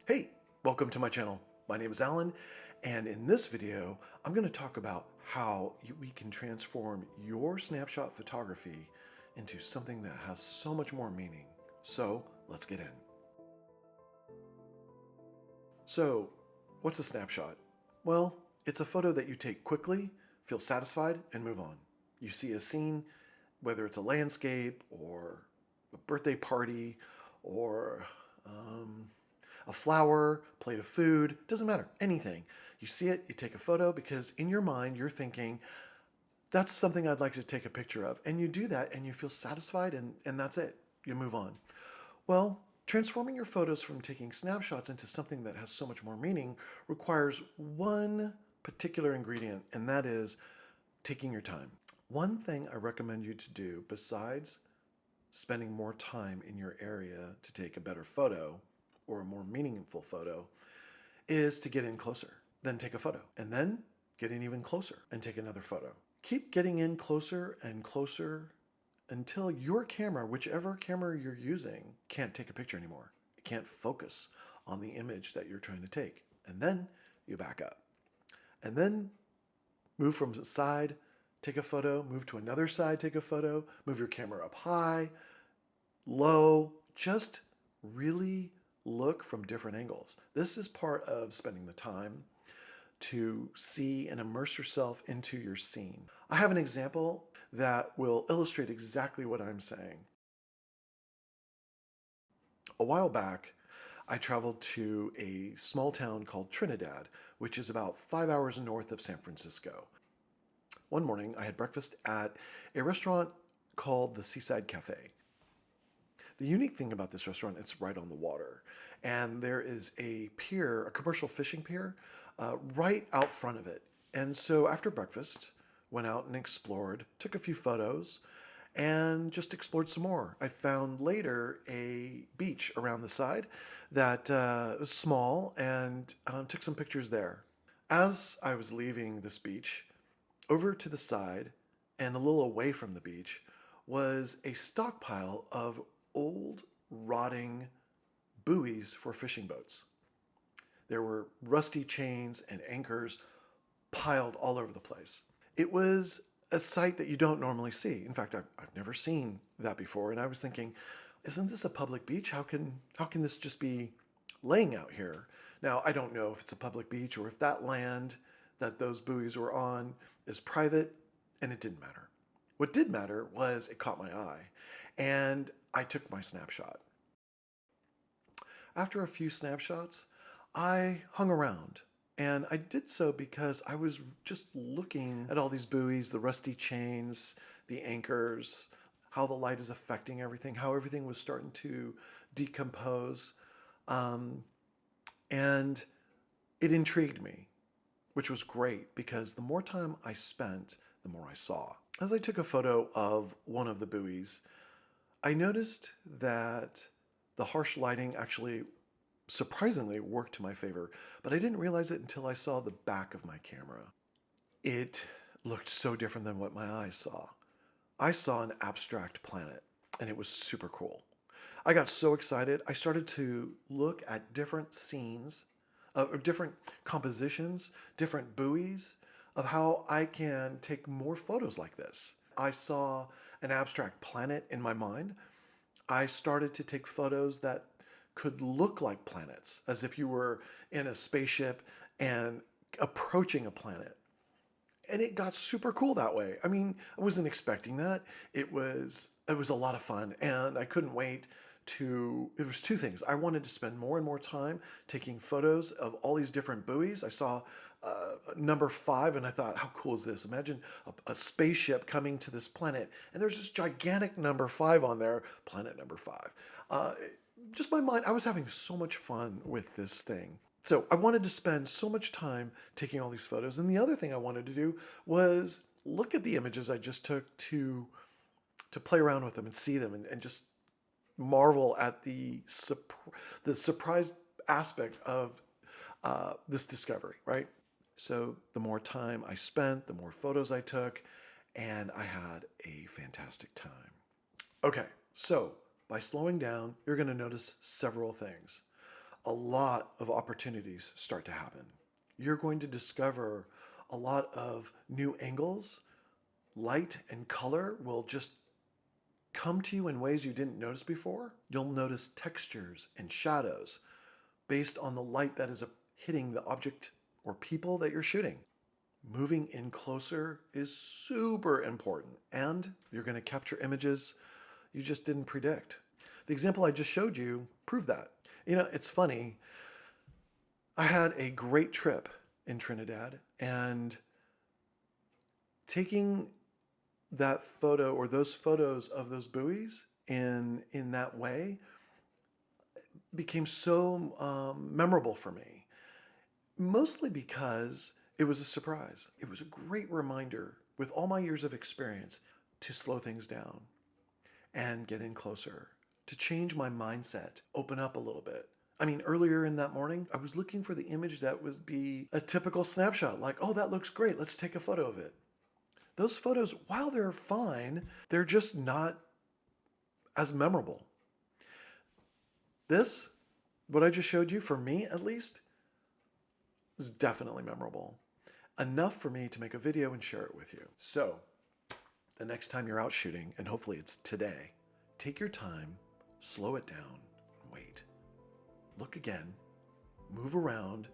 Hey, welcome to my channel. My name is Alan, and in this video, I'm going to talk about how we can transform your snapshot photography into something that has so much more meaning. So let's get in. So, what's a snapshot? Well, it's a photo that you take quickly, feel satisfied, and move on. You see a scene, whether it's a landscape or a birthday party or a flower, plate of food, doesn't matter, anything. You see it, you take a photo because in your mind you're thinking, that's something I'd like to take a picture of. And you do that and you feel satisfied and that's it. You move on. Well, transforming your photos from taking snapshots into something that has so much more meaning requires one particular ingredient, and that is taking your time. One thing I recommend you to do besides spending more time in your area to take a better photo or a more meaningful photo is to get in closer, then take a photo, and then get in even closer and take another photo. Keep getting in closer and closer until your camera, whichever camera you're using, can't take a picture anymore. It can't focus on the image that you're trying to take. And then you back up. And then move from the side, take a photo, move to another side, take a photo, move your camera up high, low, just really look from different angles. This is part of spending the time to see and immerse yourself into your scene. I have an example that will illustrate exactly what I'm saying. A while back, I traveled to a small town called Trinidad, which is about 5 hours north of San Francisco. One morning, I had breakfast at a restaurant called the Seaside Cafe. The unique thing about this restaurant, it's right on the water. And there is a pier, a commercial fishing pier, right out front of it. And so after breakfast, went out and explored, took a few photos, and just explored some more. I found later a beach around the side that was small and took some pictures there. As I was leaving this beach, over to the side and a little away from the beach was a stockpile of old, rotting buoys for fishing boats. There were rusty chains and anchors piled all over the place. It was a sight that you don't normally see. In fact, I've never seen that before, and I was thinking, isn't this a public beach? How can this just be laying out here? Now, I don't know if it's a public beach or if that land that those buoys were on is private, and it didn't matter. What did matter was it caught my eye, and I took my snapshot. After a few snapshots, I hung around. And I did so because I was just looking at all these buoys, the rusty chains, the anchors, how the light is affecting everything, how everything was starting to decompose. And it intrigued me, which was great because the more time I spent, the more I saw. As I took a photo of one of the buoys, I noticed that the harsh lighting actually surprisingly worked to my favor, but I didn't realize it until I saw the back of my camera. It looked so different than what my eyes saw. I saw an abstract planet, and it was super cool. I got so excited, I started to look at different scenes, different compositions, different buoys, of how I can take more photos like this. I saw an abstract planet in my mind. I started to take photos that could look like planets, as if you were in a spaceship and approaching a planet. And it got super cool that way. I mean, I wasn't expecting that. It was a lot of fun, and I couldn't wait to. It was two things. I wanted to spend more and more time taking photos of all these different buoys. I saw number 5, and I thought, how cool is this? Imagine a spaceship coming to this planet, and there's this gigantic number 5 on there, planet number 5. Just my mind, I was having so much fun with this thing. So I wanted to spend so much time taking all these photos. And the other thing I wanted to do was look at the images I just took to play around with them and see them and just marvel at the surprise aspect of this discovery, right? So the more time I spent, the more photos I took, and I had a fantastic time. Okay, so by slowing down, you're going to notice several things. a lot of opportunities start to happen. You're going to discover a lot of new angles. Light and color will just come to you in ways you didn't notice before. You'll notice textures and shadows based on the light that is hitting the object or people that you're shooting. Moving in closer is super important, and you're going to capture images you just didn't predict. The example I just showed you proved that. You know, it's funny. I had a great trip in Trinidad, and taking that photo or those photos of those buoys in that way became so memorable for me, mostly because it was a surprise. It was a great reminder, with all my years of experience, to slow things down and get in closer, to change my mindset, open up a little bit. I mean, earlier in that morning, I was looking for the image that would be a typical snapshot, like, oh, that looks great, let's take a photo of it. Those photos, while they're fine, they're just not as memorable. This, what I just showed you, for me at least, is definitely memorable. Enough for me to make a video and share it with you. So, the next time you're out shooting, and hopefully it's today, take your time, slow it down, and wait. Look again, move around,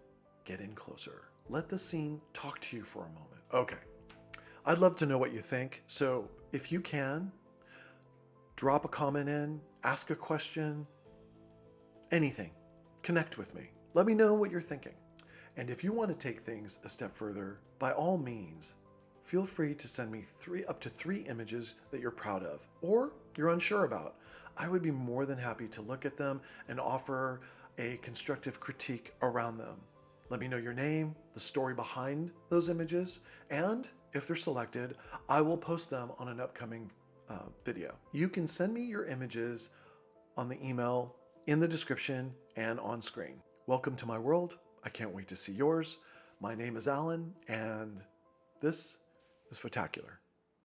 get in closer. Let the scene talk to you for a moment. Okay, I'd love to know what you think, so if you can, drop a comment in, ask a question, anything. Connect with me. Let me know what you're thinking. And if you want to take things a step further, by all means, feel free to send me up to three images that you're proud of or you're unsure about. I would be more than happy to look at them and offer a constructive critique around them. Let me know your name, the story behind those images, and if they're selected, I will post them on an upcoming video. You can send me your images on the email in the description and on screen. Welcome to my world. I can't wait to see yours. My name is Alan, and this is Photographic.